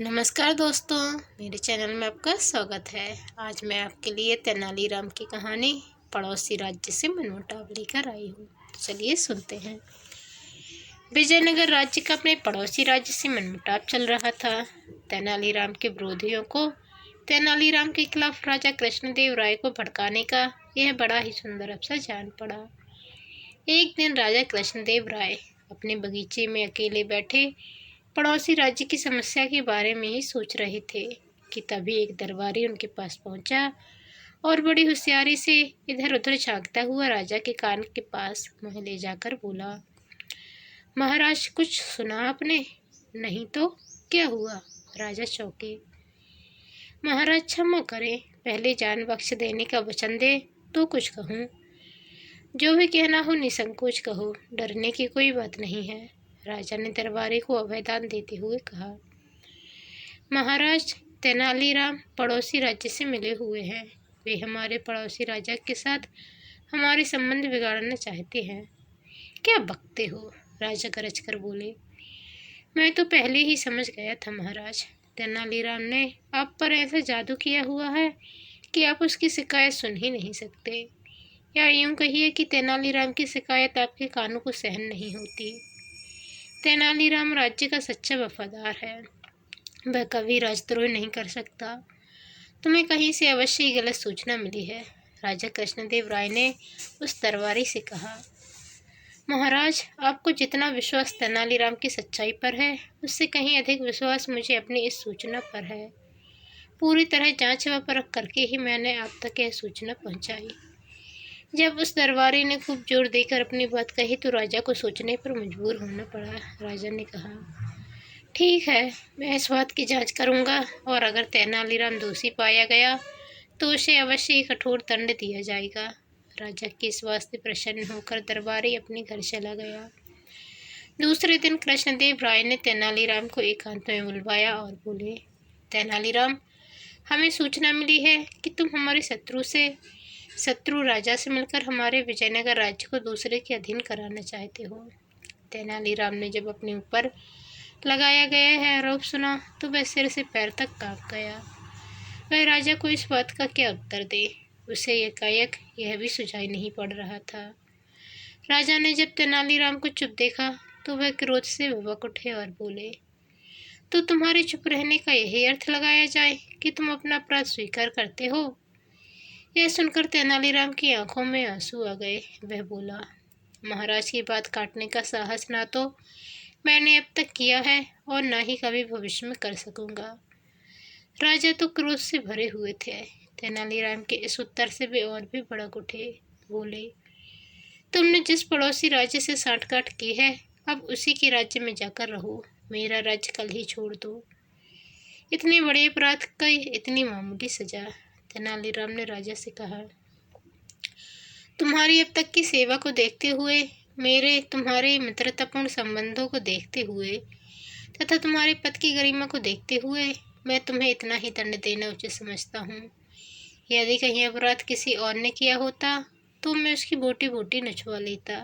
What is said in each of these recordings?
नमस्कार दोस्तों, मेरे चैनल में आपका स्वागत है। आज मैं आपके लिए तेनालीराम की कहानी पड़ोसी राज्य से मनमुटाव लेकर आई हूँ। चलिए सुनते हैं। विजयनगर राज्य का अपने पड़ोसी राज्य से मनमुटाव चल रहा था। तेनालीराम के विरोधियों को तेनालीराम के खिलाफ राजा कृष्णदेव राय को भड़काने का यह बड़ा ही सुंदर अवसर जान पड़ा। एक दिन राजा कृष्णदेव राय अपने बगीचे में अकेले बैठे पड़ोसी राज्य की समस्या के बारे में ही सोच रहे थे कि तभी एक दरबारी उनके पास पहुंचा और बड़ी होशियारी से इधर उधर झांकता हुआ राजा के कान के पास मुंह ले जाकर बोला, महाराज कुछ सुना आपने? नहीं तो क्या हुआ? राजा चौंके। महाराज क्षमा करें, पहले जान बख्श देने का वचन दे तो कुछ कहूँ। जो भी कहना हो निसंकोच कहो, डरने की कोई बात नहीं है। राजा ने दरबारी को अभयदान देते हुए कहा। महाराज, तेनालीराम पड़ोसी राज्य से मिले हुए हैं। वे हमारे पड़ोसी राजा के साथ हमारे संबंध बिगाड़ना चाहते हैं। क्या बकते हो? राजा गरज कर बोले। मैं तो पहले ही समझ गया था महाराज। तेनालीराम ने आप पर ऐसा जादू किया हुआ है कि आप उसकी शिकायत सुन ही नहीं सकते, या यूं कहिए कि तेनालीराम की शिकायत आपके कानों को सहन नहीं होती। तेनालीराम राज्य का सच्चा वफादार है, वह कभी राजद्रोह नहीं कर सकता। तुम्हें कहीं से अवश्य ही गलत सूचना मिली है। राजा कृष्णदेव राय ने उस दरबारी से कहा। महाराज, आपको जितना विश्वास तेनालीराम की सच्चाई पर है, उससे कहीं अधिक विश्वास मुझे अपनी इस सूचना पर है। पूरी तरह जांच व परख करके ही मैंने आप तक यह सूचना पहुंचाई। जब उस दरबारी ने खूब जोर देकर अपनी बात कही तो राजा को सोचने पर मजबूर होना पड़ा। राजा ने कहा, ठीक है, मैं इस बात की जांच करूंगा और अगर तेनालीराम दोषी पाया गया तो उसे अवश्य ही कठोर दंड दिया जाएगा। राजा की इस बात से प्रसन्न होकर दरबारी अपने घर चला गया। दूसरे दिन कृष्णदेव राय ने तेनालीराम को एकांत में बुलवाया और बोले, तेनालीराम, हमें सूचना मिली है कि तुम हमारे शत्रु राजा से मिलकर हमारे विजयनगर राज्य को दूसरे के अधीन कराना चाहते हो। तेनालीराम ने जब अपने ऊपर लगाया गया है आरोप सुना तो वह सिर से पैर तक कांप गया। वह राजा को इस बात का क्या उत्तर दे? उसे एकाएक यह भी सुझाई नहीं पड़ रहा था। राजा ने जब तेनालीराम को चुप देखा तो वह क्रोध से भभक उठे और बोले, तो तुम्हारे चुप रहने का यही अर्थ लगाया जाए कि तुम अपना अपराध स्वीकार करते हो? यह सुनकर तेनालीराम की आंखों में आंसू आ गए। वह बोला, महाराज की बात काटने का साहस ना तो मैंने अब तक किया है और ना ही कभी भविष्य में कर सकूंगा। राजा तो क्रोध से भरे हुए थे। तेनालीराम के इस उत्तर से वे और भी भड़क उठे। बोले, तुमने जिस पड़ोसी राज्य से साठगांठ की है, अब उसी के राज्य में जाकर रहो। मेरा राज्य कल ही छोड़ दो। इतने बड़े अपराध की इतनी मामूली सजा। तेनालीराम ने राजा से कहा, तुम्हारी अब तक की सेवा को देखते हुए, मेरे तुम्हारे मित्रतापूर्ण संबंधों को देखते हुए तथा तुम्हारे पद की गरिमा को देखते हुए मैं तुम्हें इतना ही दंड देना उचित समझता हूँ। यदि कहीं अपराध किसी और ने किया होता तो मैं उसकी बोटी बोटी नचवा लेता।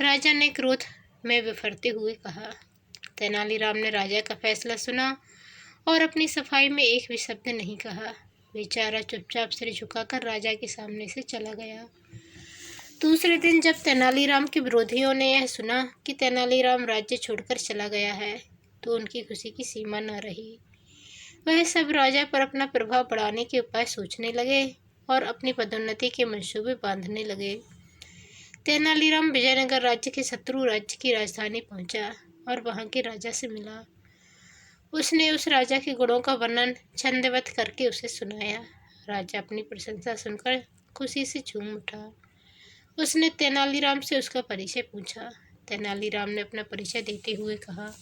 राजा ने क्रोध में विफरते हुए कहा। तेनालीराम ने राजा का फैसला सुना और अपनी सफाई में एक भी शब्द नहीं कहा। बेचारा चुपचाप सिर झुकाकर राजा के सामने से चला गया। दूसरे दिन जब तेनालीराम के विरोधियों ने यह सुना कि तेनालीराम राज्य छोड़कर चला गया है तो उनकी खुशी की सीमा न रही। वह सब राजा पर अपना प्रभाव बढ़ाने के उपाय सोचने लगे और अपनी पदोन्नति के मंसूबे बांधने लगे। तेनालीराम विजयनगर राज्य के शत्रु राज्य की राजधानी पहुंचा और वहां के राजा से मिला। उसने उस राजा के गुणों का वर्णन छंदबद्ध करके उसे सुनाया। राजा अपनी प्रशंसा सुनकर खुशी से झूम उठा। उसने तेनालीराम से उसका परिचय पूछा। तेनालीराम ने अपना परिचय देते हुए कहा,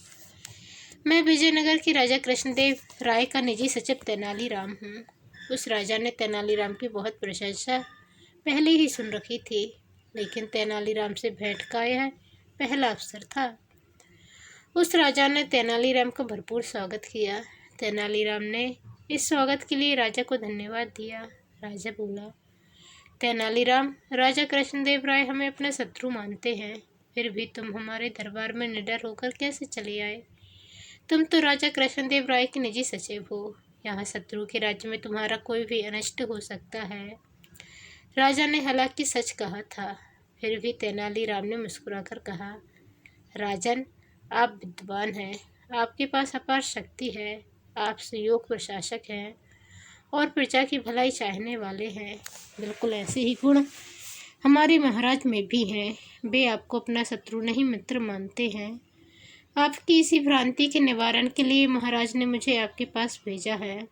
मैं विजयनगर के राजा कृष्णदेव राय का निजी सचिव तेनालीराम हूँ। उस राजा ने तेनालीराम की बहुत प्रशंसा पहले ही सुन रखी थी, लेकिन तेनालीराम से भेंट का यह पहला अवसर था। उस राजा ने तेनालीराम का भरपूर स्वागत किया। तेनालीराम ने इस स्वागत के लिए राजा को धन्यवाद दिया। राजा बोला, तेनालीराम, राजा कृष्णदेव राय हमें अपना शत्रु मानते हैं, फिर भी तुम हमारे दरबार में निडर होकर कैसे चले आए? तुम तो राजा कृष्णदेव राय के निजी सचिव हो। यहाँ शत्रु के राज्य में तुम्हारा कोई भी अनिष्ट हो सकता है। राजा ने हालांकि सच कहा था, फिर भी तेनालीराम ने मुस्कुराकर कहा, राजन, आप विद्वान हैं, आपके पास अपार शक्ति है, आप सुयोग्य प्रशासक हैं और प्रजा की भलाई चाहने वाले हैं। बिल्कुल ऐसे ही गुण हमारे महाराज में भी हैं। वे आपको अपना शत्रु नहीं मित्र मानते हैं। आपकी इसी भ्रांति के निवारण के लिए महाराज ने मुझे आपके पास भेजा है।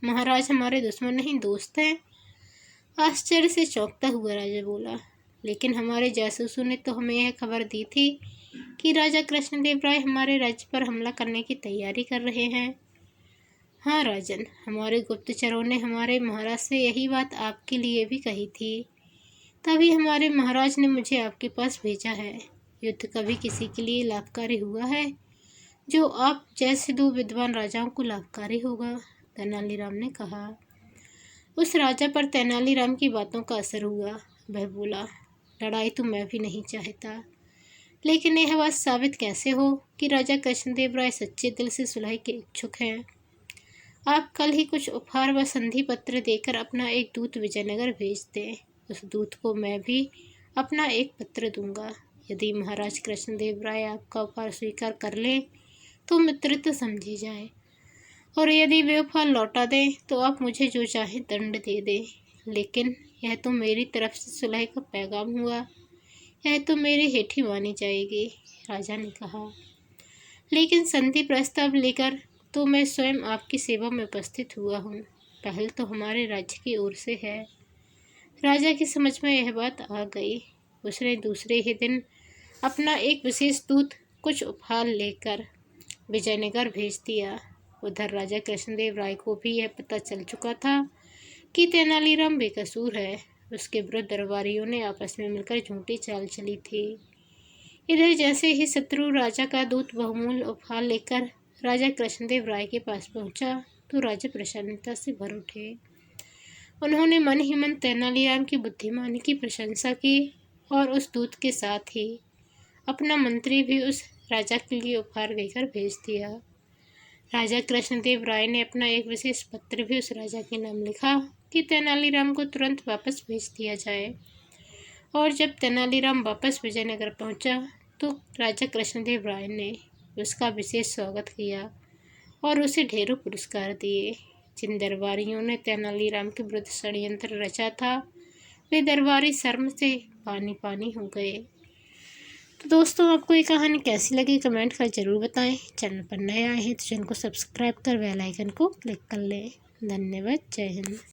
महाराज हमारे दुश्मन नहीं दोस्त हैं? आश्चर्य से चौंकता हुआ राजा बोला, लेकिन हमारे जासूसों ने तो हमें यह खबर दी थी कि राजा कृष्णदेव राय हमारे राज्य पर हमला करने की तैयारी कर रहे हैं। हाँ राजन, हमारे गुप्तचरों ने हमारे महाराज से यही बात आपके लिए भी कही थी, तभी हमारे महाराज ने मुझे आपके पास भेजा है। युद्ध कभी किसी के लिए लाभकारी हुआ है जो आप जैसे दो विद्वान राजाओं को लाभकारी होगा? तेनालीराम ने कहा। उस राजा पर तेनालीराम की बातों का असर हुआ। वह बोला, लड़ाई तो मैं भी नहीं चाहता, लेकिन यह बात साबित कैसे हो कि राजा कृष्णदेव राय सच्चे दिल से सुलह के इच्छुक हैं? आप कल ही कुछ उपहार व संधि पत्र देकर अपना एक दूत विजयनगर भेज दें। उस दूत को मैं भी अपना एक पत्र दूंगा। यदि महाराज कृष्णदेव राय आपका उपहार स्वीकार कर लें तो मित्रता समझी जाए, और यदि वे उपहार लौटा दें तो आप मुझे जो चाहे दंड दे दें, लेकिन यह तो मेरी तरफ से सुलह का पैगाम हुआ, यह तो मेरी हेठी मानी जाएगी। राजा ने कहा, लेकिन संधि प्रस्ताव लेकर तो मैं स्वयं आपकी सेवा में उपस्थित हुआ हूँ। पहल तो हमारे राज्य की ओर से है। राजा की समझ में यह बात आ गई। उसने दूसरे ही दिन अपना एक विशेष दूत कुछ उपहार लेकर विजयनगर भेज दिया। उधर राजा कृष्णदेव राय को भी यह पता चल चुका था कि तेनालीराम बेकसूर है। उसके विरुद्ध दरबारियों ने आपस में मिलकर झूठी चाल चली थी। इधर जैसे ही शत्रु राजा का दूत बहुमूल्य उपहार लेकर राजा कृष्णदेव राय के पास पहुंचा तो राजा प्रसन्नता से भर उठे। उन्होंने मन ही मन तेनालीराम की बुद्धिमानी की प्रशंसा की और उस दूत के साथ ही अपना मंत्री भी उस राजा के लिए उपहार देकर भेज दिया। राजा कृष्णदेव राय ने अपना एक विशेष पत्र भी उस राजा के नाम लिखा कि तेनालीराम को तुरंत वापस भेज दिया जाए। और जब तेनालीराम वापस विजयनगर पहुंचा तो राजा कृष्णदेव राय ने उसका विशेष स्वागत किया और उसे ढेरों पुरस्कार दिए। जिन दरबारियों ने तेनालीराम के विरुद्ध षड्यंत्र रचा था, वे दरबारी शर्म से पानी पानी हो गए। तो दोस्तों, आपको ये कहानी कैसी लगी कमेंट कर ज़रूर बताएं। चैनल पर नए आए हैं तो चैनल को सब्सक्राइब कर बेल आइकन को क्लिक कर लें। धन्यवाद। जय हिंद।